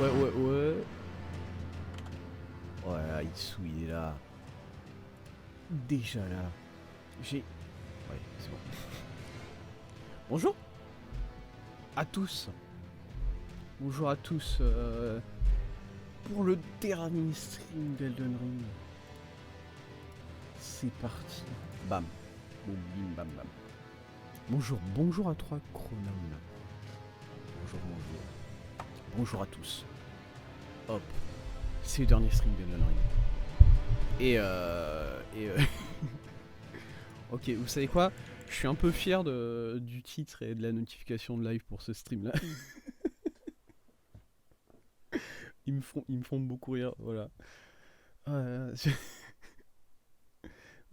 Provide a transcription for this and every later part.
Ouais. Ouais, Itsu, il est là. Déjà là. J'ai... Ouais, c'est bon. Bonjour à tous. Bonjour à tous. Pour le dernier stream d'Elden Ring. C'est parti. Bam. Boum, bim, bam, bam. Bonjour à toi, Chronome. Bonjour. Bonjour à tous. Hop. C'est le dernier stream d'Elden Ring. Ok, vous savez quoi? Je suis un peu fier du titre et de la notification de live pour ce stream là. Ils me font beaucoup rire, voilà. Non,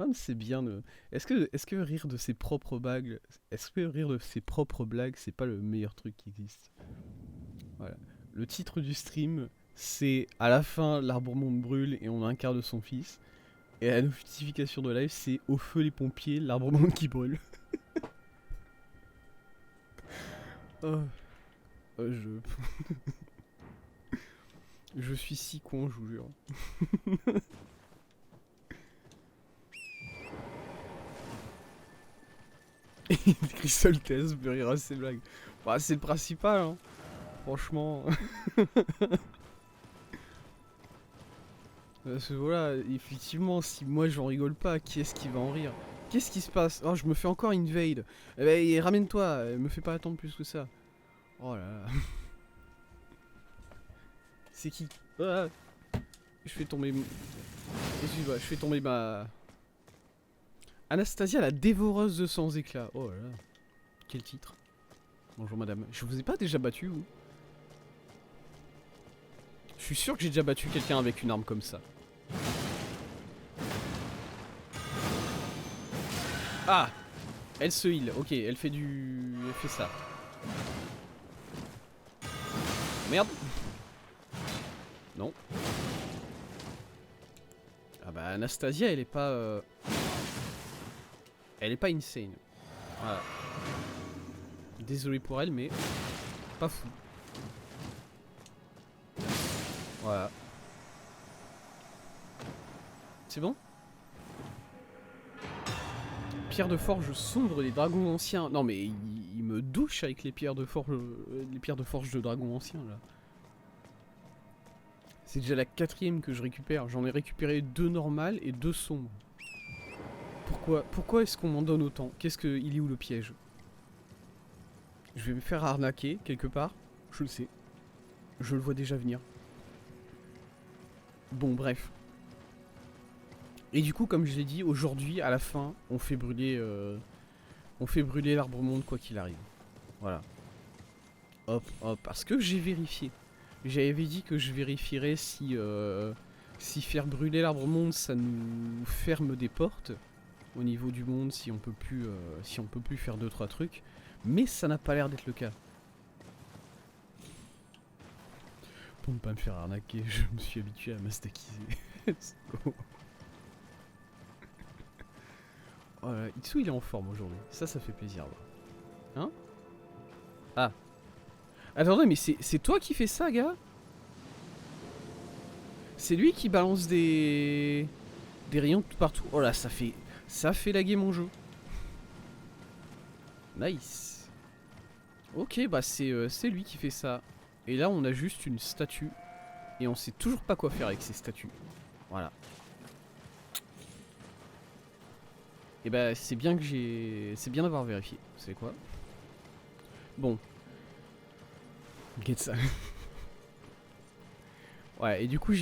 mais c'est bien de... Est-ce que rire de ses propres blagues... Est-ce que rire de ses propres blagues, c'est pas le meilleur truc qui existe? Voilà. Le titre du stream, c'est à la fin, l'arbre-monde brûle et on incarne son fils. Et la notification de live, c'est au feu les pompiers, l'arbre-monde qui brûle. Je... je suis si con, je vous jure. Crystal Test me rira ces blagues. Bah, c'est le principal, hein. Franchement. Parce que voilà, effectivement, si moi j'en rigole pas, qui est-ce qui va en rire? Qu'est-ce qui se passe? Oh, je me fais encore invade. Eh ben, ramène-toi, me fais pas attendre plus que ça. Oh là là. C'est qui? Ah, je fais tomber... Excuse-moi, je fais tomber ma... Anastasia, la dévoreuse de sans éclat. Oh là là. Quel titre? Bonjour madame. Je vous ai pas déjà battu, vous? Je suis sûr que j'ai déjà battu quelqu'un avec une arme comme ça. Ah! Elle se heal, ok, elle fait du... Elle fait ça. Merde! Non. Ah bah Anastasia, elle est pas... Elle est pas insane. Voilà. Désolé pour elle, mais... Pas fou. Voilà. C'est bon? Pierre de forge sombre des dragons anciens. Non mais il me douche avec les pierres de forge de dragons anciens là. C'est déjà la 4ème que je récupère. J'en ai récupéré 2 normales et 2 sombres. Pourquoi est-ce qu'on m'en donne autant? Il est où le piège? Je vais me faire arnaquer quelque part. Je le sais. Je le vois déjà venir. Bon bref. Et du coup, comme je l'ai dit, aujourd'hui, à la fin, on fait brûler l'arbre-monde quoi qu'il arrive. Voilà. Hop, parce que j'ai vérifié. J'avais dit que je vérifierais si faire brûler l'arbre-monde, ça nous ferme des portes au niveau du monde, si on peut plus faire 2-3 trucs. Mais ça n'a pas l'air d'être le cas. Pour ne pas me faire arnaquer, je me suis habitué à m'astaquiser. Voilà, Itsu il est en forme aujourd'hui, ça fait plaisir. Hein? Ah. Attendez, mais c'est toi qui fais ça, gars? C'est lui qui balance des rayons tout partout. Oh là, ça fait laguer mon jeu. Nice. Ok, bah c'est lui qui fait ça. Et là, on a juste une statue. Et on sait toujours pas quoi faire avec ces statues. Voilà. Et bah c'est bien d'avoir vérifié. Vous savez quoi? Bon. Get ça. Ouais, et du coup,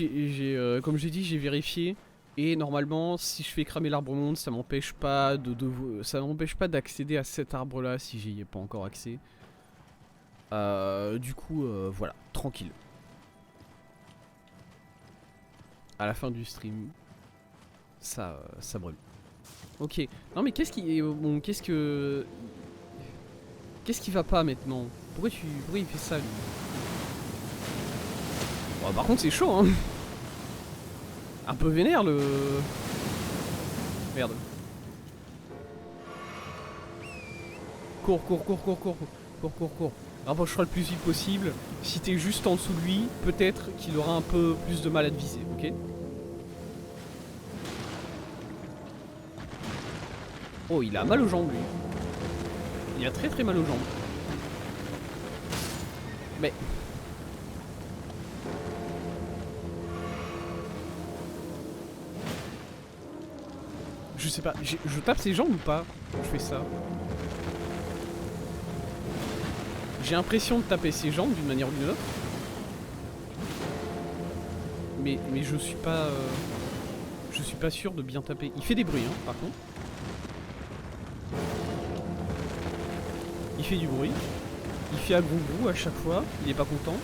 comme j'ai dit, j'ai vérifié. Et normalement, si je fais cramer l'arbre-monde, ça m'empêche pas d'accéder à cet arbre-là si j'y ai pas encore accès. Du coup, voilà, tranquille. À la fin du stream, ça brûle. Ok. Non mais qu'est-ce qui va pas maintenant? Pourquoi il fait ça lui? Bon, par contre c'est chaud hein. Un peu vénère le... Merde. Cours. Rapproche-toi le plus vite possible. Si t'es juste en dessous de lui, peut-être qu'il aura un peu plus de mal à te viser, ok? Oh, il a mal aux jambes, lui. Il a très très mal aux jambes. Mais... Je sais pas, je tape ses jambes ou pas quand je fais ça? J'ai l'impression de taper ses jambes d'une manière ou d'une autre. Mais je suis pas... je suis pas sûr de bien taper. Il fait des bruits, hein, par contre. Il fait du bruit. Il fait à grou à chaque fois. Il est pas content.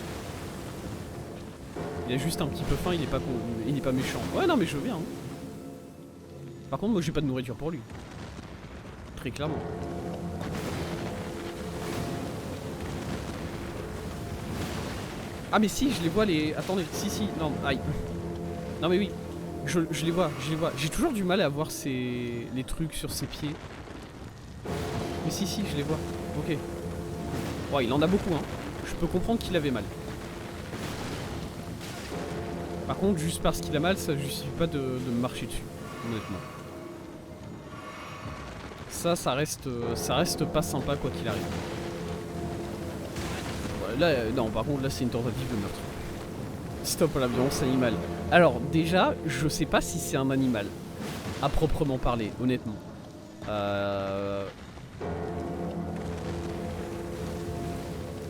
Il a juste un petit peu faim, il est pas méchant. Ouais, non, mais je veux bien. Hein. Par contre, moi, j'ai pas de nourriture pour lui. Très clairement. Ah, mais si, je les vois les... Attendez, si, non, aïe. Non, mais oui. Je les vois. J'ai toujours du mal à voir les trucs sur ses pieds. Mais si, je les vois. Ok. Bon, il en a beaucoup, hein. Je peux comprendre qu'il avait mal. Par contre, juste parce qu'il a mal, ça justifie pas de me marcher dessus, honnêtement. Ça reste pas sympa quoi qu'il arrive. Voilà, là, non, par contre, là, c'est une tentative de meurtre. Stop à la violence animale. Alors, déjà, je sais pas si c'est un animal, à proprement parler, honnêtement.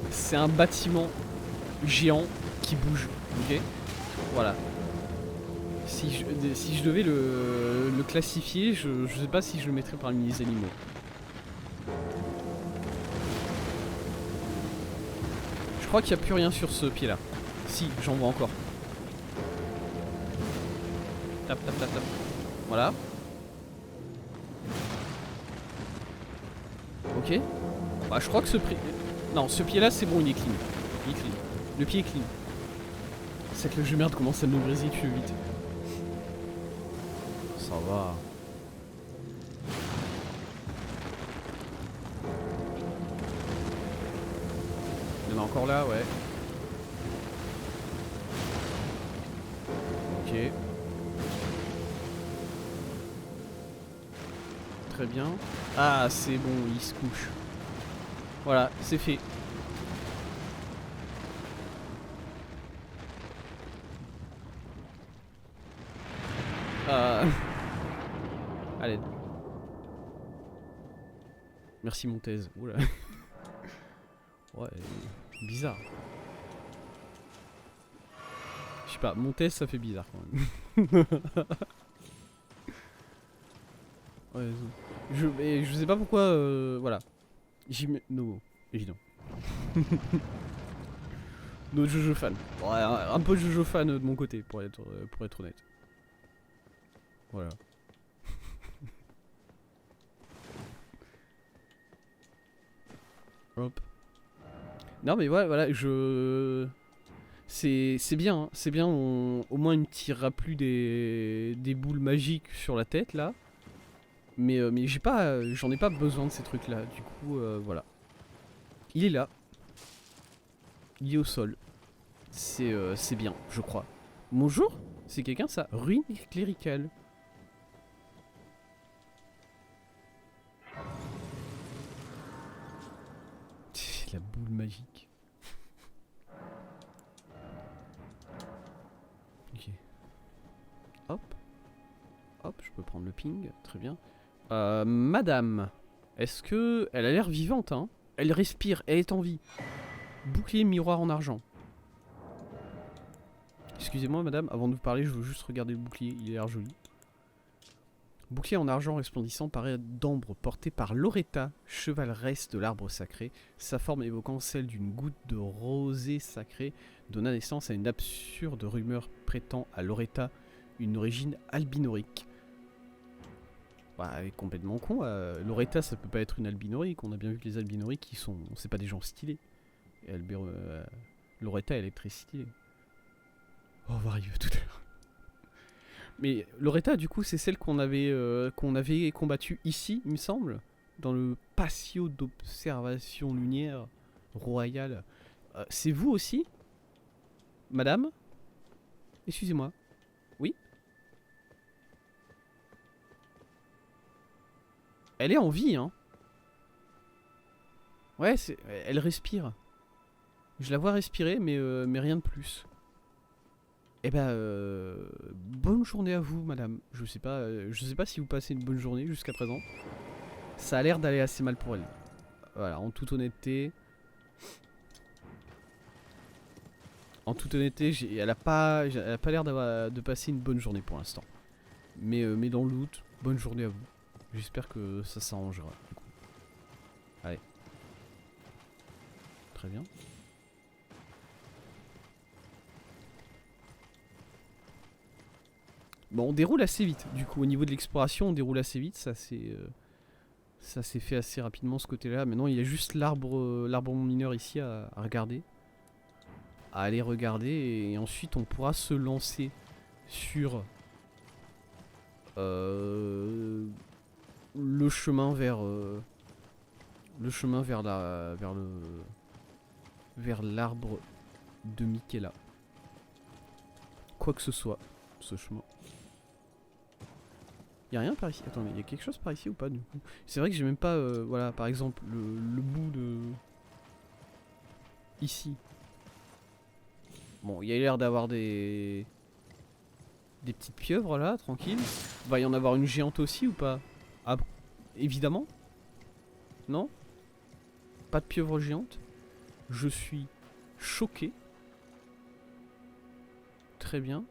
C'est un bâtiment géant qui bouge, ok? Voilà. Si je devais le classifier, je sais pas si je le mettrais parmi les animaux. Je crois qu'il n'y a plus rien sur ce pied là. Si, j'en vois encore. Tap. Voilà. Ok. Bah je crois que ce pied... Non, ce pied là c'est bon, il est clean. Le pied est clean. C'est que le jeu merde commence à nous briser plus vite. Ça va. Il y en a encore là, ouais. Ok. Très bien. Ah, c'est bon, il se couche. Voilà, c'est fait. Allez. Merci Montez. Oula. Ouais, bizarre. Je sais pas, Montez ça fait bizarre quand même. Ouais, je sais pas pourquoi, voilà. J'y mets... No, évident. Notre Jojo fan. Ouais, un peu Jojo fan de mon côté, pour être honnête. Voilà. Hop. Non mais ouais, voilà, c'est bien, hein, c'est bien, au moins il me tirera plus des boules magiques sur la tête là. Mais j'en ai pas besoin de ces trucs là, du coup voilà. Il est là. Il est au sol. C'est bien, je crois. Bonjour, c'est quelqu'un ça? Ruine cléricale. La boule magique. Ok. Hop. Hop, je peux prendre le ping, très bien. Madame, est-ce que... Elle a l'air vivante, hein. Elle respire, elle est en vie. Bouclier miroir en argent. Excusez-moi madame, avant de vous parler, je veux juste regarder le bouclier, il a l'air joli. Bouclier en argent resplendissant paraît d'ambre porté par Loretta, chevaleresse de l'arbre sacré. Sa forme évoquant celle d'une goutte de rosée sacrée donna naissance à une absurde rumeur prêtant à Loretta une origine albinorique. Bah, elle est complètement con. Loretta, ça peut pas être une albinorique. On a bien vu que les albinoriques, c'est pas des gens stylés. Et Loretta, elle est très stylée. Oh, on va arriver tout à l'heure. Mais Loretta, du coup, c'est celle qu'on avait combattue ici, il me semble, dans le patio d'observation lunaire Royal. C'est vous aussi, madame? Excusez-moi. Oui? Elle est en vie, hein. Ouais, elle respire. Je la vois respirer, mais rien de plus. Eh ben, bonne journée à vous, madame. Je sais pas si vous passez une bonne journée jusqu'à présent. Ça a l'air d'aller assez mal pour elle. Voilà, en toute honnêteté. Elle a pas l'air de passer une bonne journée pour l'instant. Mais dans le doute, bonne journée à vous. J'espère que ça s'arrangera. Du coup. Allez. Très bien. Bon, on déroule assez vite. Du coup, au niveau de l'exploration, on déroule assez vite. Ça s'est fait assez rapidement ce côté-là. Maintenant, il y a juste l'arbre mineur ici à regarder. À aller regarder. Et ensuite, on pourra se lancer sur le chemin vers vers l'arbre de Michaela. Quoi que ce soit, ce chemin. Y'a rien par ici. Attendez, y'a quelque chose par ici ou pas du coup? C'est vrai que j'ai même pas, voilà, par exemple, le bout de... Ici. Bon, il y a l'air d'avoir des petites pieuvres là, tranquille. Va y en avoir une géante aussi ou pas? Ah, évidemment. Non? Pas de pieuvre géante? Je suis choqué. Très bien.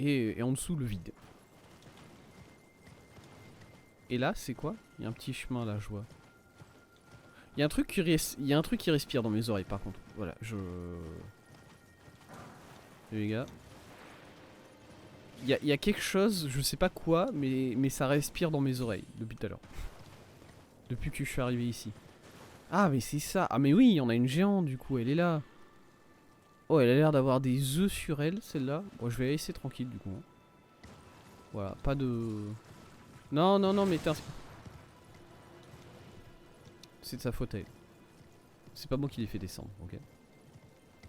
Et en dessous, le vide. Et là, c'est quoi? Il y a un petit chemin là, je vois. Il y a un truc qui respire dans mes oreilles, par contre. Voilà, les gars. Il y a quelque chose, je sais pas quoi, mais ça respire dans mes oreilles depuis tout à l'heure. Depuis que je suis arrivé ici. Ah, mais c'est ça. Ah, mais oui, il y en a une géante, du coup, elle est là. Oh, elle a l'air d'avoir des œufs sur elle, celle-là. Bon, je vais la laisser tranquille, du coup. Voilà, pas de... Non, non, non, mais t'es... C'est de sa faute à elle. C'est pas moi qui l'ai fait descendre, ok?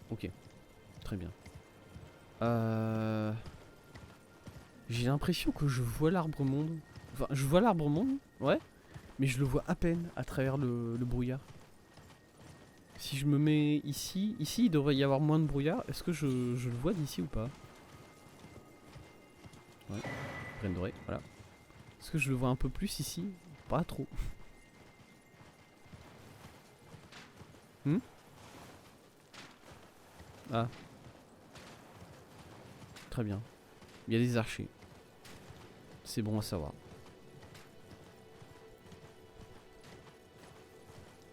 Ok, très bien. J'ai l'impression que je vois l'arbre monde. Enfin, je vois l'arbre monde, ouais. Mais je le vois à peine à travers le brouillard. Si je me mets ici, il devrait y avoir moins de brouillard. Est-ce que je le vois d'ici ou pas? Ouais, graine dorée, voilà. Est-ce que je le vois un peu plus ici? Pas trop. Ah, très bien. Il y a des archers. C'est bon à savoir.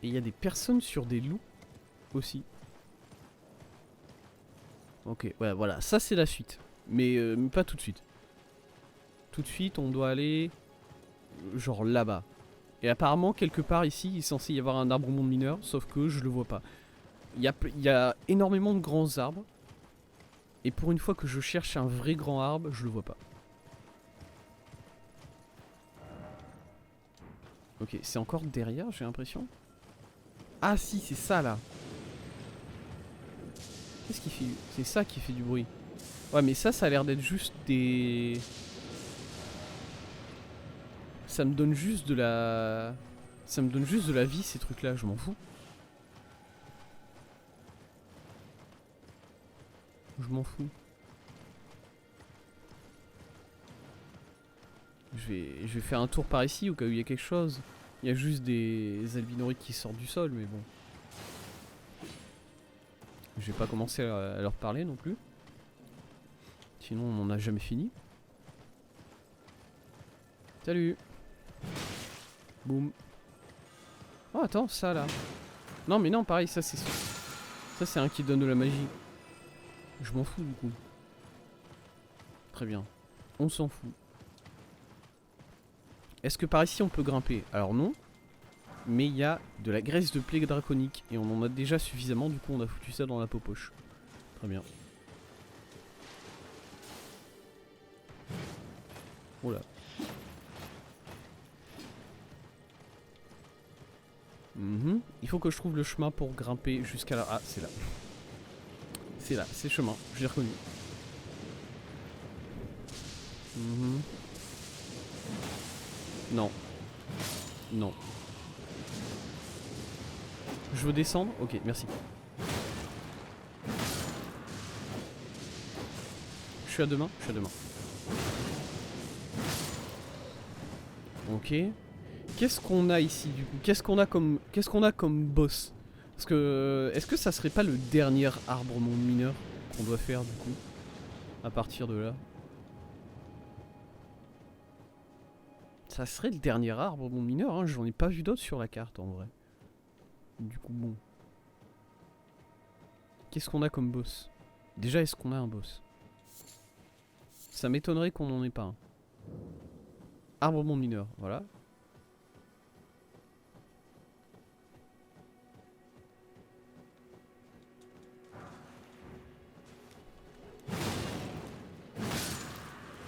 Et il y a des personnes sur des loups aussi. Ok, ouais, voilà, ça c'est la suite. Mais pas tout de suite. Tout de suite, on doit aller genre là-bas. Et apparemment, quelque part ici, il est censé y avoir un arbre monde mineur, sauf que je le vois pas. Il y a énormément de grands arbres. Et pour une fois que je cherche un vrai grand arbre, je le vois pas. Ok, c'est encore derrière, j'ai l'impression. Ah si, c'est ça là. Qu'est-ce qui fait... C'est ça qui fait du bruit. Ouais, mais ça a l'air d'être juste des... Ça me donne juste de la... Ça me donne juste de la vie, ces trucs-là, je m'en fous. Je m'en fous. Je vais faire un tour par ici au cas où il y a quelque chose. Il y a juste des albinorites qui sortent du sol, mais bon. Je vais pas commencer à leur parler non plus. Sinon on n'en a jamais fini. Salut. Boum. Oh attends, ça là. Non mais non, pareil, ça c'est un qui donne de la magie. Je m'en fous du coup. Très bien. On s'en fout. Est-ce que par ici on peut grimper? Alors non. Mais il y a de la graisse de plaie draconique. Et on en a déjà suffisamment, du coup on a foutu ça dans la poche. Très bien. Oh là. Il faut que je trouve le chemin pour grimper jusqu'à là. Ah, c'est là. C'est là, c'est le chemin. Je l'ai reconnu. Non. Non. Je veux descendre? Ok, merci. Je suis à deux mains? Je suis à deux mains. Ok. Qu'est-ce qu'on a ici du coup? Qu'est-ce qu'on a comme boss? Parce que est-ce que ça serait pas le dernier arbre monde mineur qu'on doit faire du coup? À partir de là. Ça serait le dernier arbre monde mineur, hein. J'en ai pas vu d'autres sur la carte en vrai. Du coup bon. Qu'est-ce qu'on a comme boss? Déjà est-ce qu'on a un boss? Ça m'étonnerait qu'on n'en ait pas un. Arbre monde mineur, voilà.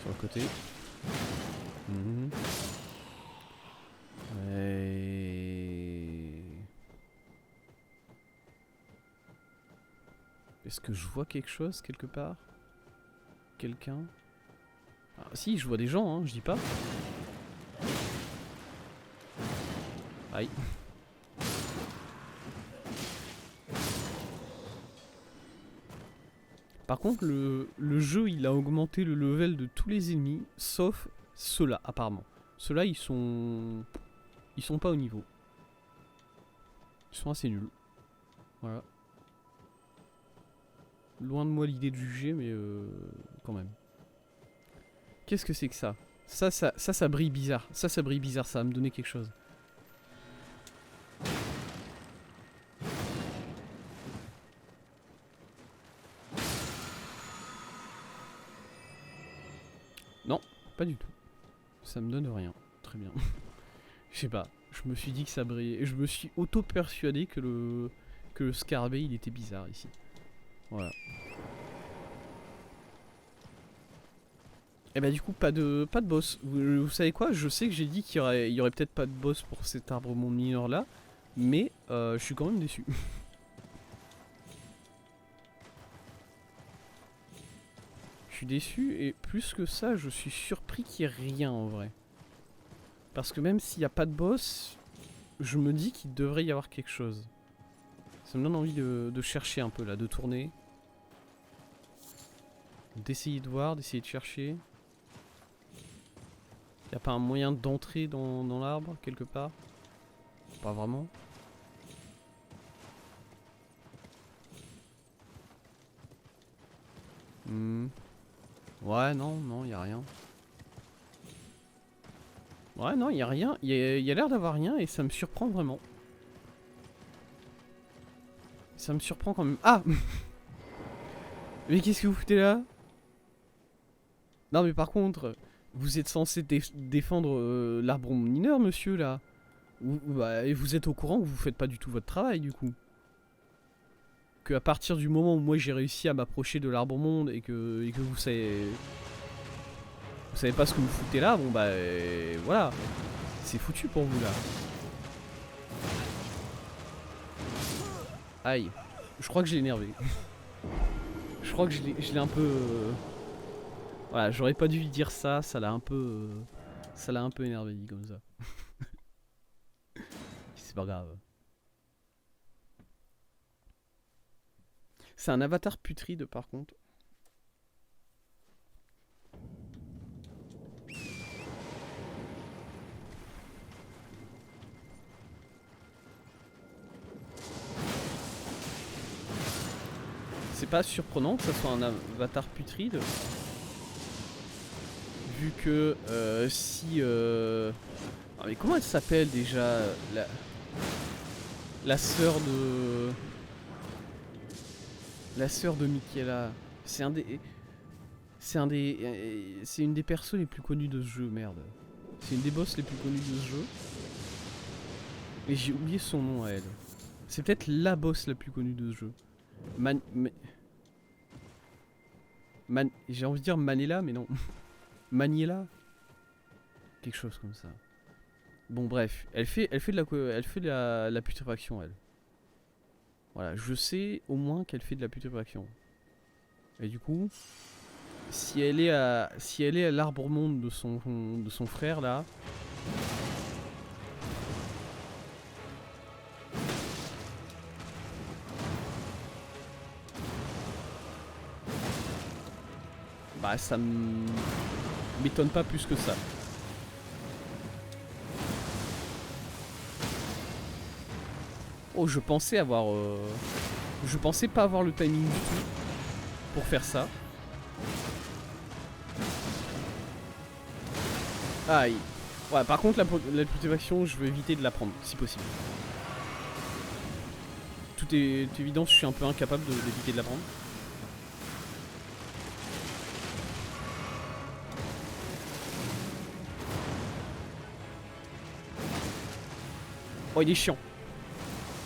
Sur le côté. Est-ce que je vois quelque chose quelque part? Quelqu'un? Ah, si, je vois des gens, hein, je dis pas. Aïe. Par contre, le jeu, il a augmenté le level de tous les ennemis, sauf ceux-là, apparemment. Ceux-là, ils sont pas au niveau. Ils sont assez nuls. Voilà. Loin de moi l'idée de juger, mais quand même. Qu'est-ce que c'est que ça? Ça brille bizarre. Ça brille bizarre, ça va me donner quelque chose. Non, pas du tout. Ça me donne rien. Très bien. Je sais pas. Je me suis dit que ça brillait. Je me suis auto-persuadé que le scarabée, il était bizarre ici. Voilà. Et bah du coup pas de boss. Vous savez quoi? Je sais que j'ai dit qu'il y aurait peut-être pas de boss pour cet arbre monde mineur là, mais je suis quand même déçu. Je suis déçu et plus que ça, je suis surpris qu'il n'y ait rien en vrai. Parce que même s'il n'y a pas de boss, je me dis qu'il devrait y avoir quelque chose. Ça me donne envie de chercher un peu là, de tourner. D'essayer de voir, d'essayer de chercher. Y a pas un moyen d'entrer dans l'arbre quelque part? Pas vraiment. Ouais, non, y a rien. Ouais, non, y a rien. Y a l'air d'avoir rien et ça me surprend vraiment. Ça me surprend quand même. Ah! Mais qu'est-ce que vous foutez là? Non, mais par contre, vous êtes censé défendre l'arbre mineur, monsieur, là. Et vous êtes au courant que vous faites pas du tout votre travail, du coup. Que à partir du moment où moi j'ai réussi à m'approcher de l'arbre monde et que vous savez... Vous savez pas ce que vous foutez là, bon bah... voilà. C'est foutu pour vous, là. Aïe. Je crois que je l'ai énervé. Je crois que je l'ai un peu... Voilà, j'aurais pas dû lui dire ça, ça l'a un peu... ça l'a un peu énervé, dit comme ça. C'est pas grave. C'est un avatar putride, par contre. C'est pas surprenant que ça soit un avatar putride. Vu que si... Ah, mais comment elle s'appelle déjà la sœur de... La sœur de Michaela. C'est un des... C'est une des persos les plus connues de ce jeu, merde. C'est une des boss les plus connues de ce jeu. Et j'ai oublié son nom à elle. C'est peut-être la boss la plus connue de ce jeu. J'ai envie de dire Manela, mais non. Maniela. Quelque chose comme ça. Bon bref, elle fait la putréfaction elle. Voilà, je sais au moins qu'elle fait de la putréfaction. Et du coup, si elle est à l'arbre monde de son frère là. Bah ça m'étonne pas plus que ça. Oh, je pensais avoir... Je pensais pas avoir le timing du tout pour faire ça. Aïe. Ouais, par contre, la putréfaction, je veux éviter de la prendre, si possible. Tout est évident, je suis un peu incapable d'éviter de la prendre. Oh, il est chiant.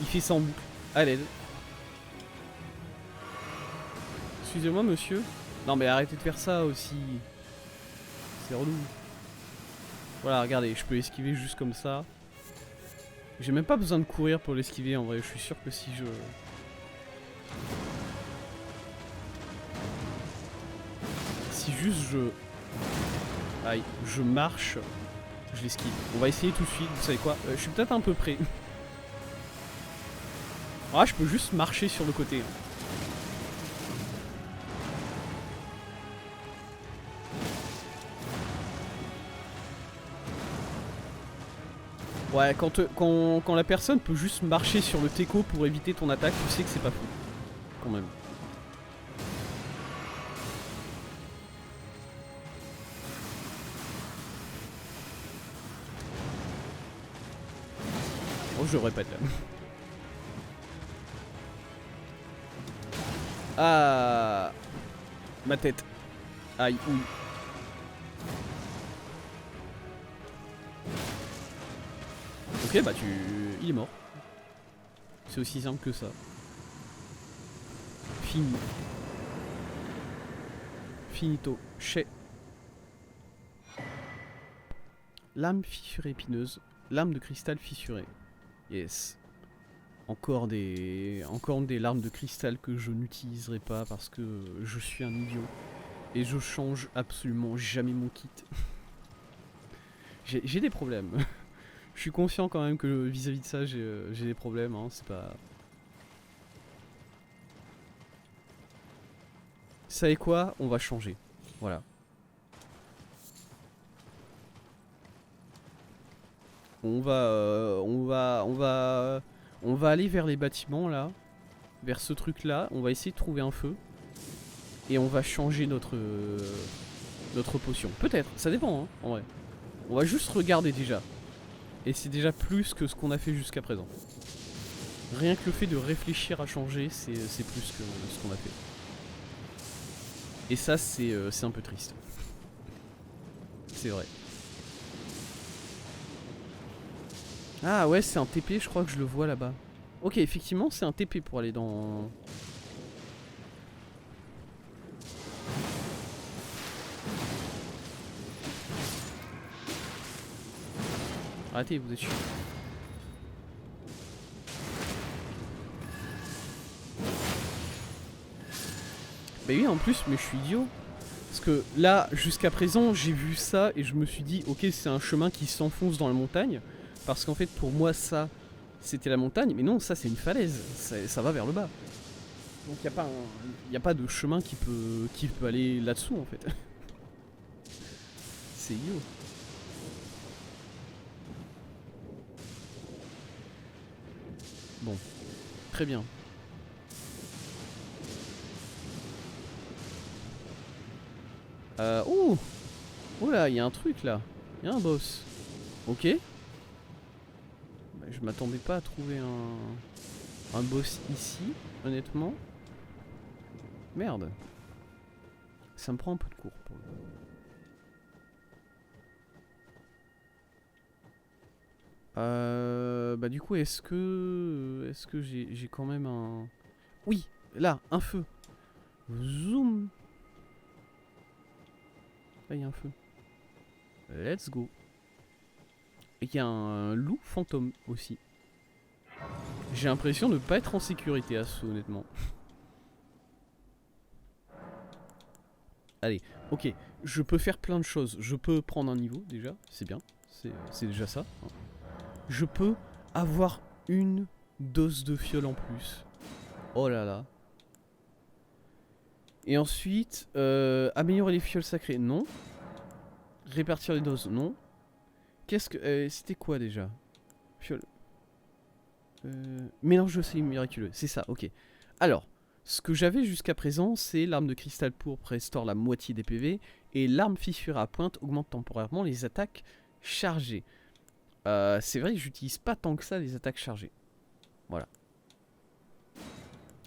Il fait ça en boucle. À l'aide. Excusez-moi, monsieur. Non, mais arrêtez de faire ça aussi. C'est relou. Voilà, regardez, je peux esquiver juste comme ça. J'ai même pas besoin de courir pour l'esquiver en vrai. Je suis sûr que si je... Si juste je... Aïe, je marche, je l'esquive. On va essayer tout de suite, vous savez quoi, je suis peut-être un peu près. Ah, je peux juste marcher sur le côté. Ouais, quand la personne peut juste marcher sur le teco pour éviter ton attaque, tu sais que c'est pas fou. Quand même. Oh, je répète là. Ah, ma tête. Aïe, ouille. Ok, bah il est mort. C'est aussi simple que ça. Fini. Finito. Chez. Lame fissurée épineuse. Lame de cristal fissurée. Yes. Encore des larmes de cristal que je n'utiliserai pas parce que je suis un idiot. Et je change absolument jamais mon kit. J'ai des problèmes. Je suis conscient quand même que vis-à-vis de ça, j'ai des problèmes. Hein, c'est pas... Vous savez quoi? On va changer. Voilà. On va aller vers les bâtiments là. Vers ce truc là. On va essayer de trouver un feu. Et on va changer notre potion. Peut-être, ça dépend hein, en vrai. On va juste regarder déjà. Et c'est déjà plus que ce qu'on a fait jusqu'à présent. Rien que le fait de réfléchir à changer, c'est plus que ce qu'on a fait. Et ça, c'est un peu triste. C'est vrai. Ah ouais, c'est un TP, je crois que je le vois là-bas. Ok, effectivement, c'est un TP pour aller dans... Arrêtez, vous êtes chiant. Bah oui, en plus, mais je suis idiot. Parce que là, jusqu'à présent, j'ai vu ça et je me suis dit, ok, c'est un chemin qui s'enfonce dans la montagne. Parce qu'en fait, pour moi, ça, c'était la montagne. Mais non, ça, c'est une falaise. Ça va vers le bas. Donc, il n'y a pas de chemin qui peut aller là-dessous, en fait. C'est idiot. Bon, très bien. Oh, oh là, il y a un truc là. Il y a un boss. Ok. Bah, je m'attendais pas à trouver un boss ici, honnêtement. Merde. Ça me prend un peu de cours pour le coup. Bah du coup, est-ce que j'ai quand même un... Oui, là, un feu. Zoom. Là, il y a un feu. Let's go. Et qu'il y a un loup fantôme aussi. J'ai l'impression de ne pas être en sécurité à ce, honnêtement. Allez, ok, je peux faire plein de choses. Je peux prendre un niveau déjà, c'est bien, c'est déjà ça. Je peux avoir une dose de fiole en plus. Oh là là. Et ensuite, améliorer les fioles sacrées, non. Répartir les doses, non. Qu'est-ce que... c'était quoi déjà? Fiole... mélange de cellules miraculeux, c'est ça, ok. Alors, ce que j'avais jusqu'à présent, c'est l'arme de cristal pourpre restaure la moitié des PV, et l'arme fissurée à pointe augmente temporairement les attaques chargées. C'est vrai que j'utilise pas tant que ça les attaques chargées. Voilà.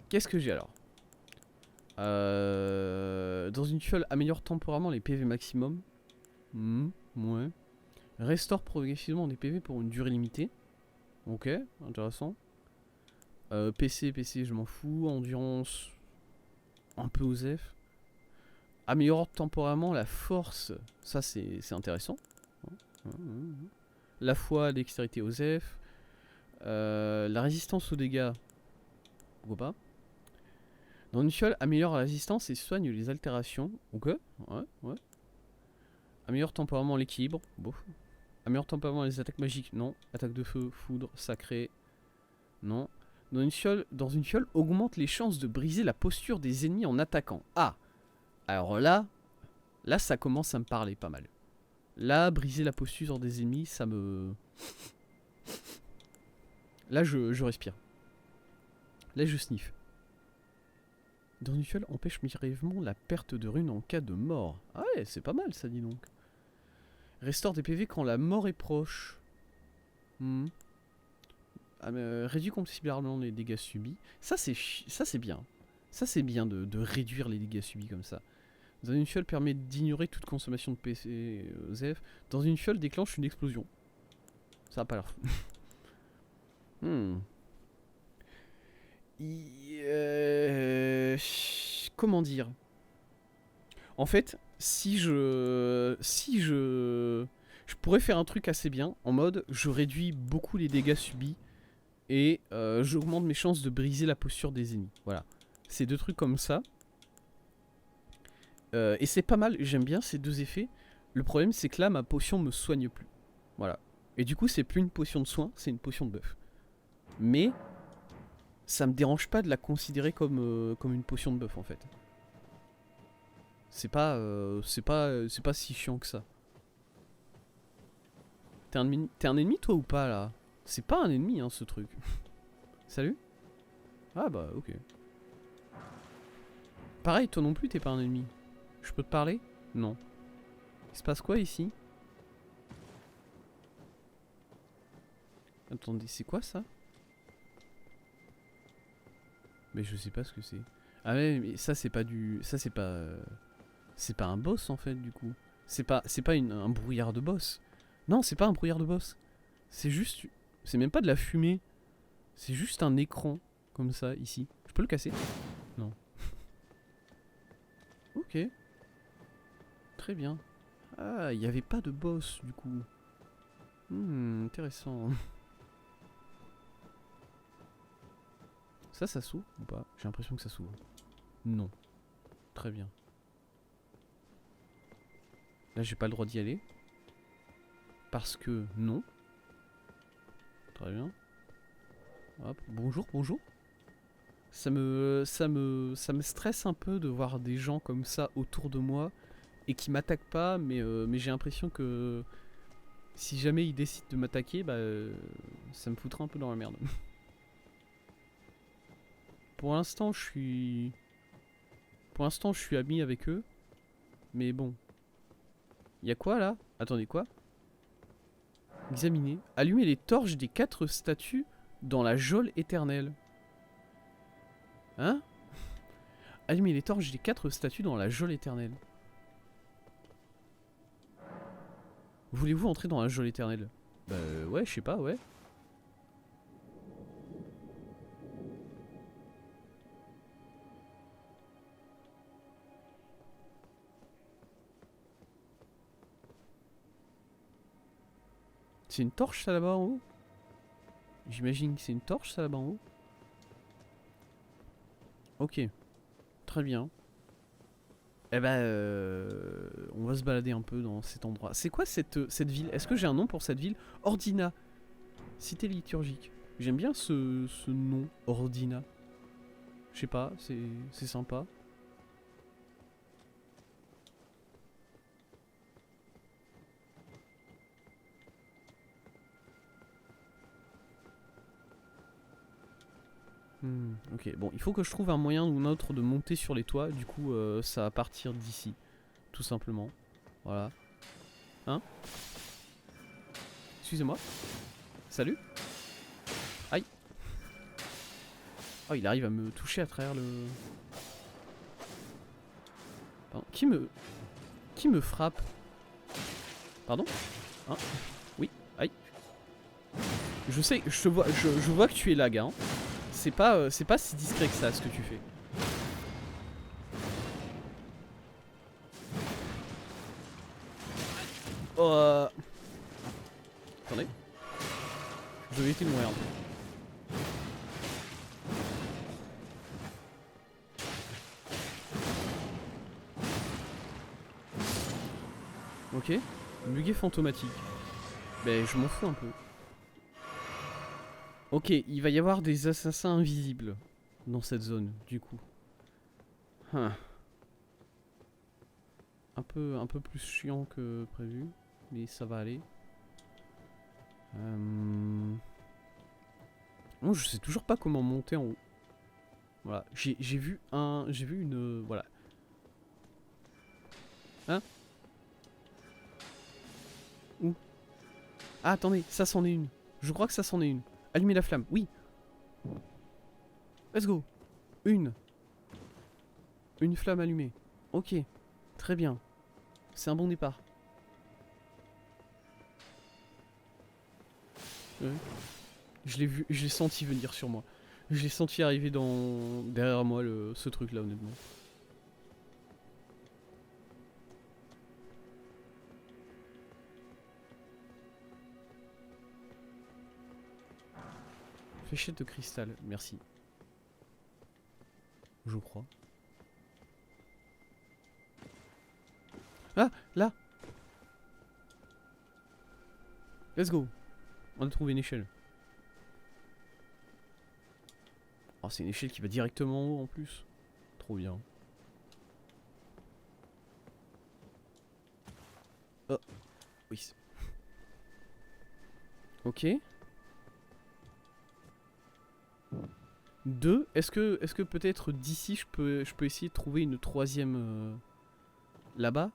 Qu'est-ce que j'ai alors? Dans une fiole, améliore temporairement les PV maximum. Ouais. Restaure progressivement des PV pour une durée limitée. Ok, intéressant. PC, je m'en fous. Endurance, un peu OSEF. Améliore temporairement la force. Ça, c'est intéressant. La foi, dextérité, OSEF. La résistance aux dégâts. Pourquoi pas? Dans une fiole, améliore la résistance et soigne les altérations. Ok, ouais. Améliore temporairement l'équilibre. Bon. Améliore temporairement les attaques magiques. Non. Attaque de feu, foudre, sacré. Non. Dans une fiole, augmente les chances de briser la posture des ennemis en attaquant. Ah. Alors là ça commence à me parler pas mal. Là, briser la posture des ennemis, ça me... Là, je respire. Là, je sniffe. Dans une fiole, empêche brièvement la perte de runes en cas de mort. Ah ouais, c'est pas mal ça, dis donc. Restaure des PV quand la mort est proche. Réduit considérablement les dégâts subis. Ça c'est bien. Ça c'est bien de réduire les dégâts subis comme ça. Dans une fiole, permet d'ignorer toute consommation de PC ZF. Dans une fiole, déclenche une explosion. Ça a pas l'air fou. Comment dire? En fait, si je pourrais faire un truc assez bien, en mode, je réduis beaucoup les dégâts subis et j'augmente mes chances de briser la posture des ennemis. Voilà. C'est deux trucs comme ça. Et c'est pas mal, j'aime bien ces deux effets. Le problème, c'est que là, ma potion me soigne plus. Voilà. Et du coup, c'est plus une potion de soin, c'est une potion de buff. Mais ça me dérange pas de la considérer comme une potion de buff en fait. C'est pas si chiant que ça. T'es un ennemi toi ou pas là? C'est pas un ennemi hein ce truc. Salut? Ah bah ok. Pareil, toi non plus t'es pas un ennemi. Je peux te parler? Non. Il se passe quoi ici? Attendez, c'est quoi ça? Mais je sais pas ce que c'est. Ah ouais, mais ça c'est pas du... Ça c'est pas... C'est pas un boss en fait du coup. C'est pas un brouillard de boss. Non, c'est pas un brouillard de boss. C'est juste... C'est même pas de la fumée. C'est juste un écran. Comme ça, ici. Je peux le casser? Non. Ok. Très bien. Ah, il n'y avait pas de boss du coup. Intéressant. Ça s'ouvre ou pas? J'ai l'impression que ça s'ouvre. Non. Très bien. Là, j'ai pas le droit d'y aller. Parce que non. Très bien. Hop. Bonjour. Ça me stresse un peu de voir des gens comme ça autour de moi et qui m'attaquent pas, mais j'ai l'impression que si jamais ils décident de m'attaquer, bah ça me foutra un peu dans la merde. Pour l'instant, je suis ami avec eux, mais bon. Y a quoi là? Attendez, quoi? Examiner. Allumer les torches des 4 statues dans la geôle éternelle. Hein? Allumer les torches des 4 statues dans la geôle éternelle. Voulez-vous entrer dans la geôle éternelle? Bah ouais, je sais pas, ouais. C'est une torche ça là-bas en haut? J'imagine que c'est une torche ça là-bas en haut. Ok. Très bien. Eh ben, on va se balader un peu dans cet endroit. C'est quoi cette ville? Est-ce que j'ai un nom pour cette ville? Ordina. Cité liturgique. J'aime bien ce nom, Ordina. Je sais pas, c'est sympa. Ok, bon, il faut que je trouve un moyen ou un autre de monter sur les toits. Du coup, ça va partir d'ici. Tout simplement. Voilà. Hein? Excusez-moi. Salut? Aïe. Oh, il arrive à me toucher à travers le... Pardon. Qui me frappe? Pardon? Hein? Oui, aïe. Je sais, je vois que tu es là, gars. Hein. C'est pas si discret que ça, ce que tu fais. Attendez. Je vais éviter de mourir. Ok. Muguet fantomatique. Ben, je m'en fous un peu. Ok, il va y avoir des assassins invisibles dans cette zone, du coup. Hein. Un peu plus chiant que prévu, mais ça va aller. Moi, je sais toujours pas comment monter en haut. Voilà, j'ai vu une... voilà. Hein? Où? Ah, attendez, ça c'en est une. Je crois que ça c'en est une. Allumer la flamme, oui. Let's go. Une flamme allumée. Ok, très bien. C'est un bon départ. Je l'ai vu, je l'ai senti venir sur moi. Je l'ai senti arriver derrière moi ce truc là, honnêtement. Fléchette de cristal, merci. Je crois. Ah, là. Let's go. On a trouvé une échelle. Oh, c'est une échelle qui va directement en haut en plus. Trop bien. Oh, oui. Ok. 2. Est-ce que peut-être d'ici je peux essayer de trouver une troisième là-bas?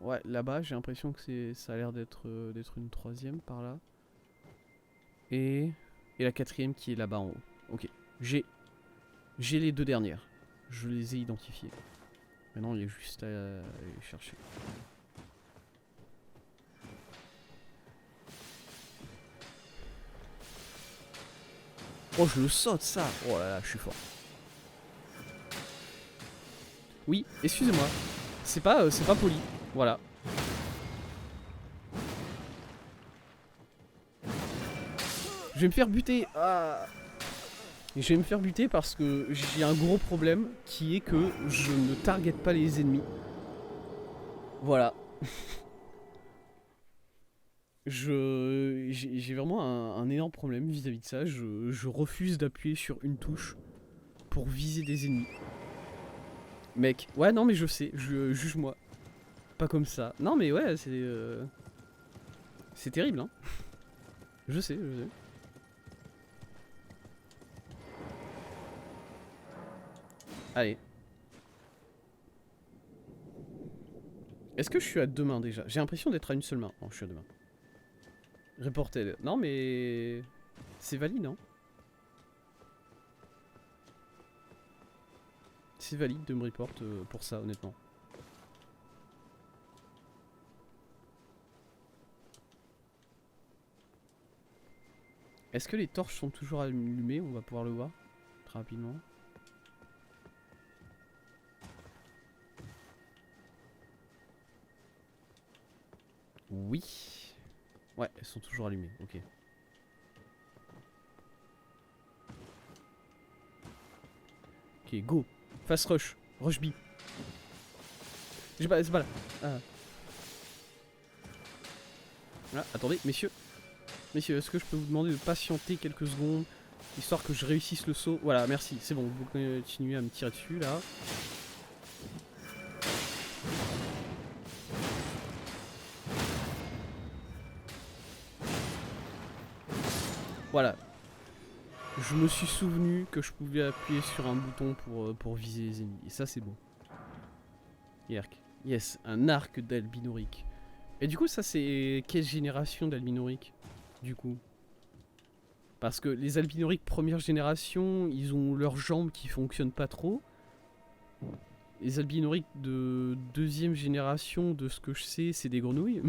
Ouais, là-bas, j'ai l'impression que ça a l'air d'être une troisième par là. Et la quatrième qui est là-bas en haut. Ok. J'ai les deux dernières. Je les ai identifiées. Maintenant, il y a juste à les chercher. Oh, je le saute ça. Oh là là, je suis fort. Oui, excusez-moi. C'est pas poli. Voilà. Je vais me faire buter. Ah. Je vais me faire buter parce que j'ai un gros problème qui est que je ne target pas les ennemis. Voilà. J'ai vraiment un énorme problème vis-à-vis de ça. Je refuse d'appuyer sur une touche pour viser des ennemis. Mec, ouais, non, mais je sais, juge-moi. Pas comme ça. Non, mais ouais, c'est terrible, hein. Je sais, je sais. Allez. Est-ce que je suis à deux mains déjà? J'ai l'impression d'être à une seule main. Non, je suis à deux mains. Reported. Non, mais... c'est valide, hein. C'est valide de me report pour ça, honnêtement. Est-ce que les torches sont toujours allumées? On va pouvoir le voir très rapidement. Oui. Ouais, elles sont toujours allumées, ok. Ok, go. Fast rush. Rush B. J'ai pas, c'est pas là. Ah. Ah, attendez, messieurs. Messieurs, est-ce que je peux vous demander de patienter quelques secondes, histoire que je réussisse le saut? Voilà, merci, c'est bon, vous continuez à me tirer dessus, là. Voilà. Je me suis souvenu que je pouvais appuyer sur un bouton pour viser les ennemis, et ça c'est bon. Yerk. Yes, un arc d'Albinauric. Et du coup, ça c'est quelle génération d'Albinauric, du coup? Parce que les Albinauriques première génération, ils ont leurs jambes qui fonctionnent pas trop. Les Albinauriques de deuxième génération, de ce que je sais, c'est des grenouilles.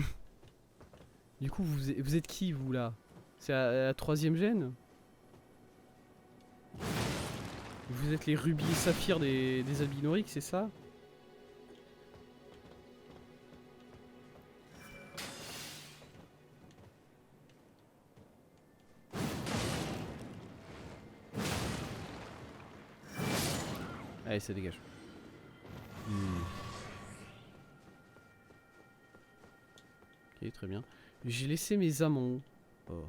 Du coup, vous êtes qui, vous, là? C'est la troisième gène? Vous êtes les rubis et saphirs des Albinauriques, c'est ça? Allez, ça dégage. Ok, très bien. J'ai laissé mes âmes en haut. Oh.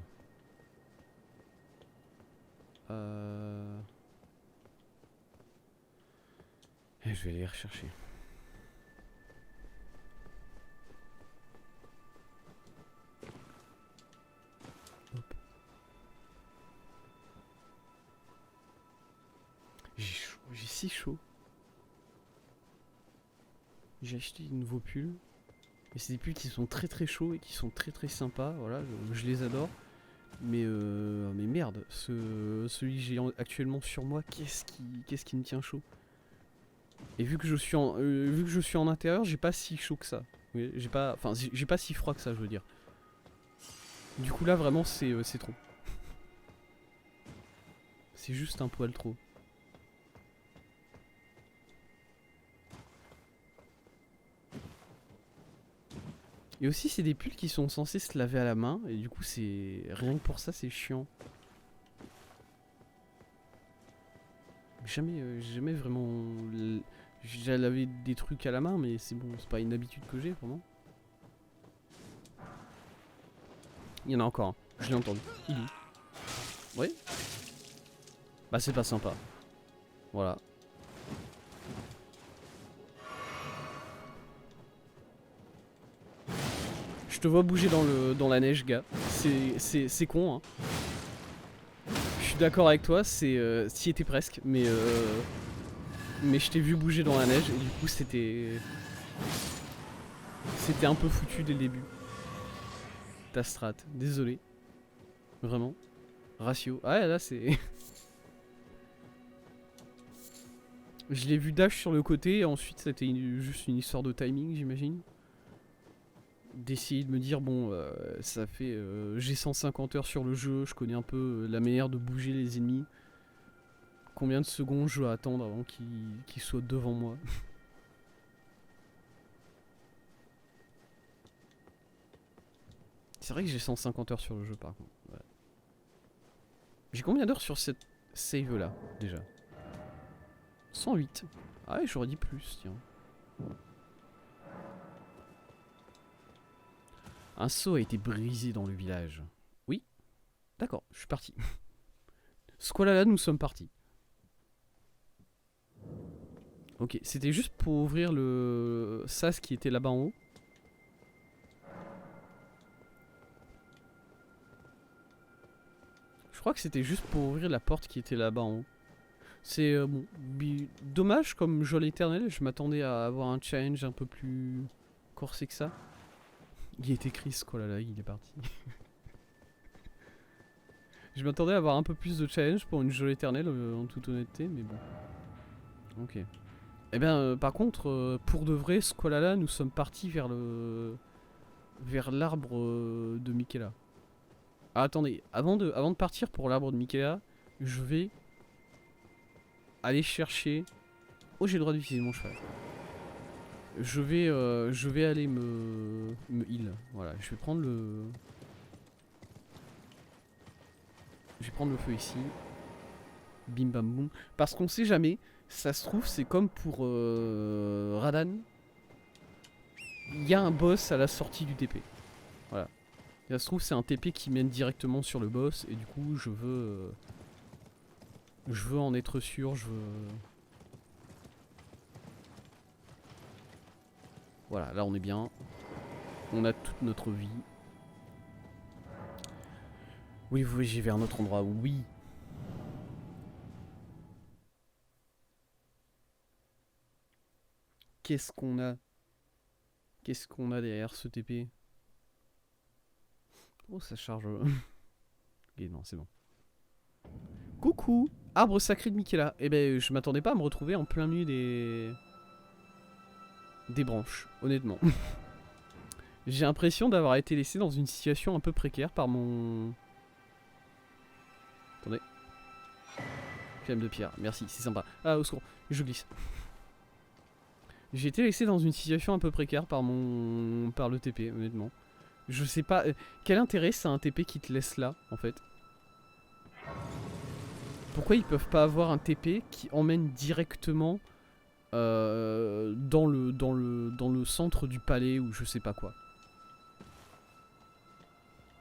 Et je vais aller les rechercher. Hop. J'ai chaud, j'ai si chaud. J'ai acheté de nouveaux pulls. Et c'est des pulls qui sont très très chauds et qui sont très très sympas. Voilà, je les adore. Mais merde, celui que j'ai actuellement sur moi, qu'est-ce qui me tient chaud? Et vu que je suis en intérieur, j'ai pas si chaud que ça. Oui, j'ai pas si froid que ça, je veux dire. Du coup là vraiment c'est trop. C'est juste un poil trop. Et aussi c'est des pulls qui sont censés se laver à la main et du coup c'est rien que pour ça c'est chiant. Jamais vraiment j'ai lavé des trucs à la main mais c'est bon, c'est pas une habitude que j'ai vraiment. Il y en a encore un, je l'ai entendu. Il est. Oui. Bah c'est pas sympa. Voilà. Je te vois bouger dans la neige, gars. C'est con, hein. Je suis d'accord avec toi, t'y étais presque, mais je t'ai vu bouger dans la neige et du coup c'était un peu foutu dès le début. Ta strat, désolé, vraiment. Ratio, ah là c'est. Je l'ai vu dash sur le côté et ensuite c'était juste une histoire de timing, j'imagine. D'essayer de me dire bon ça fait j'ai 150 heures sur le jeu, je connais un peu la manière de bouger les ennemis. Combien de secondes je dois attendre avant qu'ils soient devant moi? C'est vrai que j'ai 150 heures sur le jeu par contre. Ouais. J'ai combien d'heures sur cette save là déjà? 108. Ah ouais, j'aurais dit plus, tiens. Un seau a été brisé dans le village. Oui, d'accord, je suis parti. Squalala, nous sommes partis. Ok, c'était juste pour ouvrir le sas qui était là-bas en haut. Je crois que c'était juste pour ouvrir la porte qui était là-bas en haut. C'est bon, dommage comme jeu à l'éternel, je m'attendais à avoir un challenge un peu plus corsé que ça. Il est écrit Squalala, il est parti. Je m'attendais à avoir un peu plus de challenge pour une jeu éternelle en toute honnêteté, mais bon. Ok. Eh bien, par contre, pour de vrai, Squalala, nous sommes partis vers l'arbre de Michaela. Ah, attendez, avant de partir pour l'arbre de Michaela, je vais aller chercher. Oh, j'ai le droit d'utiliser mon cheval. Je vais aller me heal. Voilà, je vais prendre le Je vais prendre le feu ici. Bim bam boum. Parce qu'on sait jamais. Ça se trouve, c'est comme pour Radan. Il y a un boss à la sortie du TP. Voilà. Ça se trouve, c'est un TP qui mène directement sur le boss. Et du coup, je veux en être sûr. Voilà, là on est bien. On a toute notre vie. Oui, oui, j'y vais à un autre endroit. Oui. Qu'est-ce qu'on a? Qu'est-ce qu'on a derrière ce TP? Oh, ça charge. Ok, non, c'est bon. Coucou! Arbre sacré de Michaela. Eh ben, je m'attendais pas à me retrouver en plein milieu des branches, honnêtement. J'ai l'impression d'avoir été laissé dans une situation un peu précaire par mon... Attendez. Flamme de pierre, merci, c'est sympa. Ah, au secours, je glisse. J'ai été laissé dans une situation un peu précaire par le TP, honnêtement. Je sais pas... quel intérêt ça a un TP qui te laisse là, en fait? Pourquoi ils peuvent pas avoir un TP qui emmène directement dans le centre du palais ou je sais pas quoi?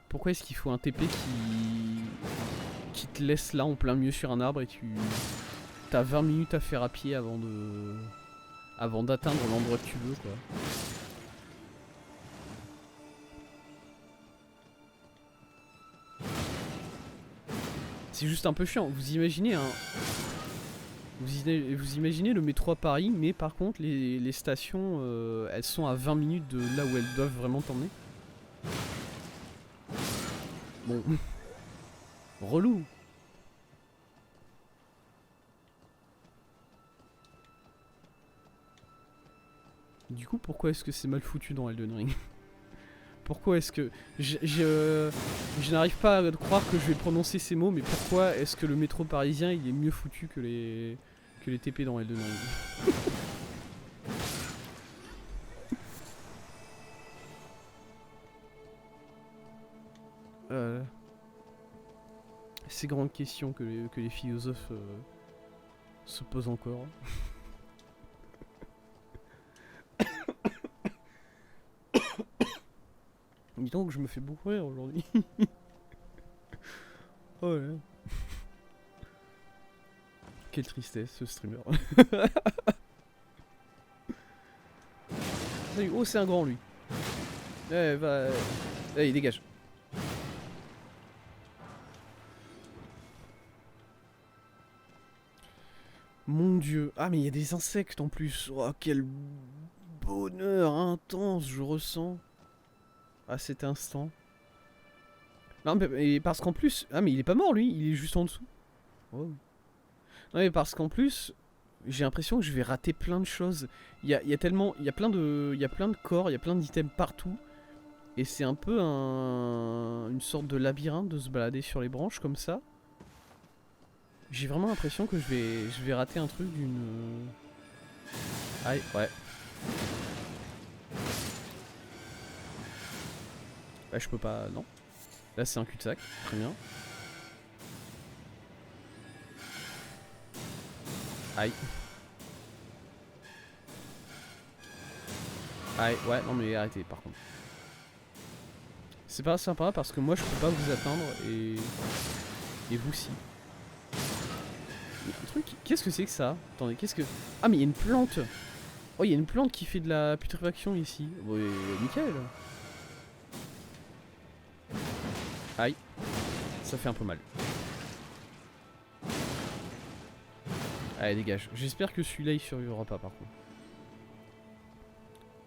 Pourquoi est-ce qu'il faut un TP qui te laisse là en plein milieu sur un arbre et t'as 20 minutes à faire à pied avant d'atteindre l'endroit que tu veux, quoi. C'est juste un peu chiant. Vous imaginez vous imaginez le métro à Paris, mais par contre les stations elles sont à 20 minutes de là où elles doivent vraiment t'emmener. Bon. Relou. Du coup, pourquoi est-ce que c'est mal foutu dans Elden Ring? Pourquoi est-ce que... Je n'arrive pas à croire que je vais prononcer ces mots, mais pourquoi est-ce que le métro parisien il est mieux foutu que les TP dans Elden Ring? Ces grandes questions que les philosophes se posent encore. Dis donc, je me fais beaucoup rire aujourd'hui. Oh là. Quelle tristesse ce streamer. Oh, c'est un grand lui. Eh, va. Allez, dégage. Mon dieu. Ah, mais il y a des insectes en plus. Oh, quel bonheur intense je ressens à cet instant. Non, mais parce qu'en plus... Ah, mais il est pas mort lui, il est juste en dessous. Oh. Non, mais parce qu'en plus, j'ai l'impression que je vais rater plein de choses. Il y a tellement... Il y a plein de corps, il y a plein d'items partout. Et c'est un peu une sorte de labyrinthe de se balader sur les branches comme ça. J'ai vraiment l'impression que je vais rater un truc d'une... Aïe, ouais. Bah je peux pas... Non. Là c'est un cul-de-sac, très bien. Aïe. Aïe, ouais, non mais arrêtez par contre. C'est pas sympa parce que moi je peux pas vous atteindre et vous si. Un truc, qu'est-ce que c'est que ça? Attendez, qu'est-ce que... Ah mais il y a une plante. Oh il y a une plante qui fait de la putréfaction ici. Ouais, nickel. Aïe. Ça fait un peu mal. Allez dégage. J'espère que celui-là il survivra pas par contre.